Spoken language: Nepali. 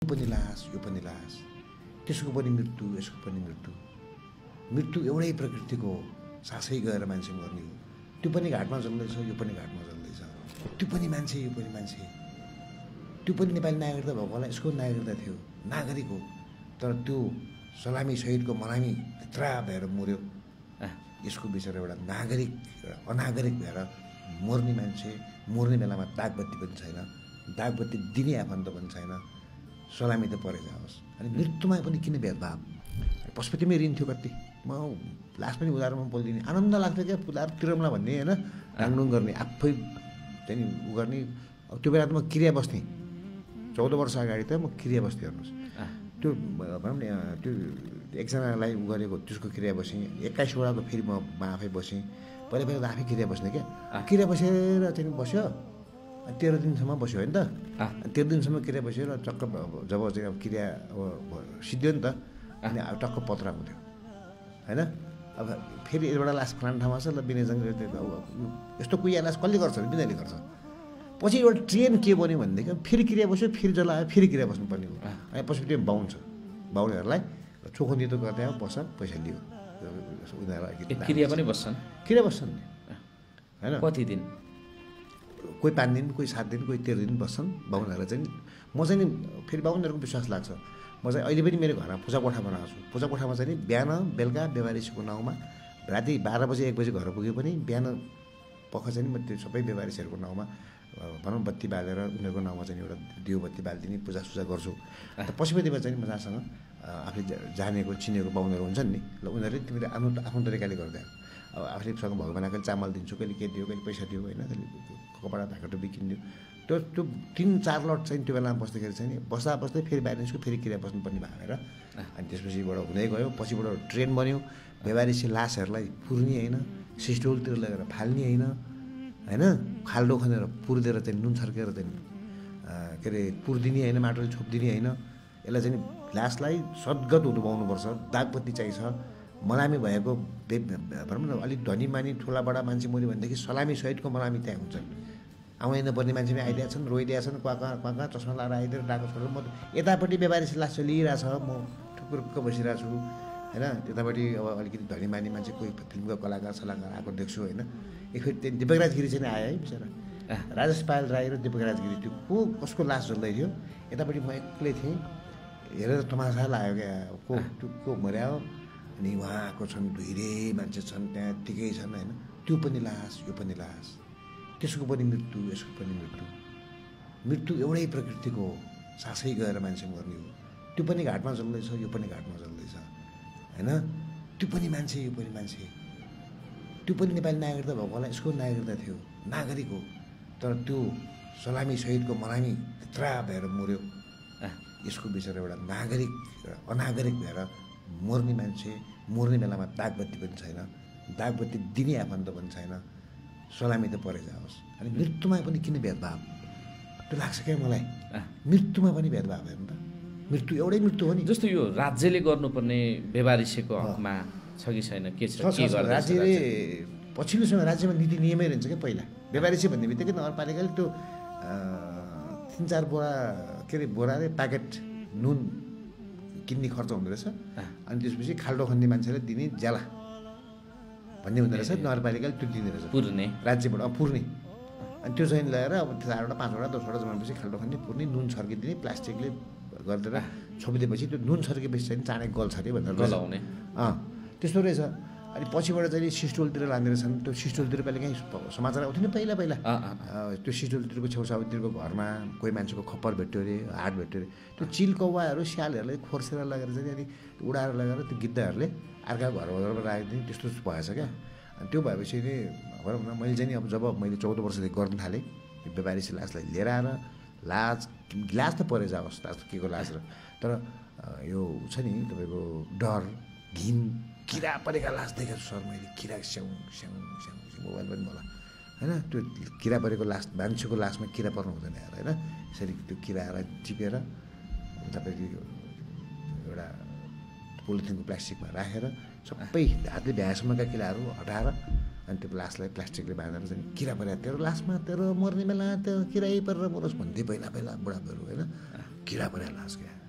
पनि लास यो पनि लास, त्यसको पनि मृत्यु यसको पनि मृत्यु। मृत्यु एउटै प्रकृतिको हो, सासै गएर मान्छे मर्ने हो। त्यो पनि घाटमा जल्दैछ, यो पनि घाटमा जल्दैछ। त्यो पनि मान्छे यो पनि मान्छे। त्यो पनि नेपाली नागरिकता भएको होला, यसको नागरिकता थियो, नागरिक हो। तर त्यो सलामी शहीदको मलामी त्यत्रा भएर मर्यो। यसको बिचरा एउटा नागरिक एउटा अनागरिक भएर मर्ने मान्छे, मर्ने बेलामा दागबत्ती पनि छैन, दागबत्ती दिने आफन्त पनि छैन, सलामी त परे जाओस्। अनि मृत्युमा पनि किन भेदभाव? पशुपतिमै ऋण थियो कति, म लास्ट पनि उधारोमा बोलिदिने, आनन्द लाग्थ्यो क्या, उधार तिरौँला भन्ने होइन, डाङडुङ गर्ने, आफै चाहिँ उ गर्ने। त्यो बेला त म क्रिया बस्थेँ, 14 वर्ष अगाडि त म क्रिया बस्थेँ। हेर्नुहोस्, त्यो भनौँ न, त्यो एकजनालाई उ गरेको त्यसको क्रिया बसेँ, 21 वटाको फेरि म आफै बसेँ। पहिला पहिला त आफै क्रिया बस्ने क्या, क्रिया बसेर चाहिँ बस्यो 13 दिनसम्म बस्यो होइन त। 13 दिनसम्म क्रिया बस्यो र टक्क जब चाहिँ अब क्रिया अब सिद्धियो नि त, अनि अब टक्क पत्र आउँथ्यो होइन। अब फेरि एउटा लास फलान ठाउँमा छ, ल विनयजङ यस्तो कुहिया लास कसले गर्छ, विनयले गर्छ। पछि एउटा ट्रेन के बन्यो भनेदेखि फेरि क्रिया बस्यो, फेरि जसलाई फेरि क्रिया बस्नुपर्ने हो। अनि पछि त्यो बाहुन छ, बाहुनहरूलाई चोखो नितो गर्दै अब बस्छ, पैसा लियो। उनीहरूलाई क्रिया पनि बस्छन्, क्रिया बस्छन् होइन। कति दिन? कोही 5 दिन, कोही 7 दिन, कोही 13 दिन बस्छन् बाहुनहरूलाई चाहिँ। म चाहिँ नि फेरि बाहुनहरूको विश्वास लाग्छ। म चाहिँ अहिले पनि मेरो घरमा पूजा कोठा बनाएको छु। पूजा कोठामा चाहिँ नि बिहान बेलुका व्यवहारिसको नाउँमा, राति 12 बजे 1 बजे घर पुगे पनि बिहान पख चाहिँ नि म त्यो सबै व्यवहारिसहरूको नाउँमा भनौँ बत्ती बालेर उनीहरूको नाउँमा चाहिँ एउटा दियो बत्ती बालिदिने पूजासुजा गर्छु। त पशुपतिमा चाहिँ मजासँग आफूले जानेको चिनेको बाहुनहरू हुन्छन् नि, ल उनीहरूले तिमीले आफ्नो तरिकाले गर्दै अब आफूलेसँग भगवान्लाई कहिले चामल दिन्छु, कहिले के दियो, कहिले पैसा दियो होइन, कहिले कपडा ढाका टोपी किनिदियो। त्यो 3-4 लट चाहिँ त्यो बेलामा बस्दाखेरि चाहिँ नि बस्दा बस्दै फेरि बाहिर निस्क्यो, फेरि क्रिया बस्नुपर्ने भएर अनि त्यसपछिबाट हुँदै गयो। पछिबाट ट्रेन बन्यो, व्यवहारिसी लासहरूलाई पुर्ने होइन, सिस्टोलतिर लगेर फाल्ने होइन होइन, खाल्डो खनेर पुरिदिएर चाहिँ नुन छर्केर चाहिँ के अरे पुरिदिने होइन, माटोले छोपिदिने होइन। यसलाई चाहिँ लासलाई सद्गत हुनुपर्छ, दागबत्ती चाहिन्छ। मलामी भएको भनौँ न अलिक धनी मानी ठुला बडा मान्छे मऱ्यो भनेदेखि सलामी सहितको मलामी त्यहाँ हुन्छन्। आउँदैन पर्ने मान्छे पनि आइदिएका छन्, रोइदिएका छन्, कहाँ चस्मा लाएर आइदिएर डाको छोडेर। म यतापट्टि व्यापारी लास चलिरहेछ, म ठुक्क बसिरहेको छु होइन। त्यतापट्टि अब अलिकति धनी मानी मान्छे कोही फिल्मको कलाकार सलाहकार आएको देख्छु होइन। फेरि त्यहाँ दिपकराज गिरी चाहिँ आयो है बिचरा, राजेश पायल राई र दिपकराज गिरी। त्यो कसको लास जल्दै थियो, यतापट्टि म एक्लै थिएँ, हेरेर तमासा लाग्यो क्या, को मर्यायो। अनि उहाँको छन् धुइरे मान्छे छन् त्यहाँ ठिकै छन् होइन। त्यो पनि लास यो पनि लास, त्यसको पनि मृत्यु यसको पनि मृत्यु। मृत्यु एउटै प्रकृतिको हो, सासै गएर मान्छे मर्ने हो। त्यो पनि घाटमा जल्दैछ, यो पनि घाटमा जल्दैछ होइन। त्यो पनि मान्छे यो पनि मान्छे। त्यो पनि नेपाली नागरिकता भएको होला, यसको नागरिकता थियो, नागरिक हो। तर त्यो सलामी शहीदको मलामी त्यत्रा भएर मर्यो। यसको बिचरा एउटा नागरिक एउटा अनागरिक भएर मर्ने मान्छे, मर्ने बेलामा दागबत्ती पनि छैन, दागबत्ती दिने आफन्त पनि छैन, सलामी त परे जाओस्। अनि मृत्युमा पनि किन भेदभाव? त्यो लाग्छ क्या मलाई, मृत्युमा पनि भेदभाव हेर्नु त। मृत्यु एउटै मृत्यु हो नि। जस्तो यो राज्यले गर्नुपर्ने व्यवहारिसेको हकमा छ कि छैन, के छ? राज्यले पछिल्लो समय राज्यमा नीति नियमै रहन्छ क्या। पहिला व्यवहारिसे भन्ने बित्तिकै नगरपालिकाले त्यो 3-4 बोरा के अरे बोरा रे प्याकेट नुन किन्ने खर्च हुँदो रहेछ। अनि त्यसपछि खाल्डो खन्ने मान्छेलाई दिने ज्याला भन्ने हुँदो रहेछ, नगरपालिकाले त्यो दिँदो रहेछ पुर्ने, राज्यबाट पुर्ने। अनि त्यो चाहिँ ल्याएर अब 4वटा 5वटा 10वटा जमाएपछि खाल्डो खन्ने पुर्ने, नुन छर्किदिने, प्लास्टिकले गरिदिएर छोपिदिएपछि त्यो नुन छर्केपछि चाहिँ चाँडै गल्छ अरे भनेर गलाउने त्यस्तो रहेछ। अनि पछिबाट चाहिँ सिस्टोलतिर लाँदो रहेछन्। त्यो सिस्टोलतिर पहिला कहीँ समाचार आउँथ्यो नि पहिला त्यो सिस्टोलतिरको छेउछाउतिरको घरमा कोही मान्छेको खप्पर भेट्यो अरे, हाट भेट्यो अरे। त्यो चिल कौवाहरू स्यालहरूलाई खोर्सेर लगेर चाहिँ अनि उडाएर लगेर त्यो गिद्धहरूले अर्काको घरमा राखिदिने, त्यस्तो भएछ क्या। अनि त्यो भएपछि नि भनौँ न मैले चाहिँ अब जब मैले 14 वर्षदेखि गर्न थालेँ यो व्यापारी लासलाई लिएर आएर लाज त परे जाओस्, लाज के को लाज र। तर यो छ नि तपाईँको डर घिन किरा परेका लास देखेको छु सर मैले। किरा स्याउ स्याउ स्याउ मोबाइल पनि होला होइन। त्यो किरा परेको लास, मान्छेको लासमा किरा पर्नु हुँदैन यार होइन। यसरी त्यो किराहरूलाई टिपेर तपाईँको एउटा पोलिथिनको प्लास्टिकमा राखेर सबै हातले भ्याएसम्मका किराहरू हटाएर अनि त्यो लासलाई प्लास्टिकले बाँधेर चाहिँ किरा परेको तेरो लासमा तेरो मर्ने बेला त्यो किरै परेर मरोस् भन्थे पहिला बुढाबुढीहरू होइन। किरा परिहाल्ला क्या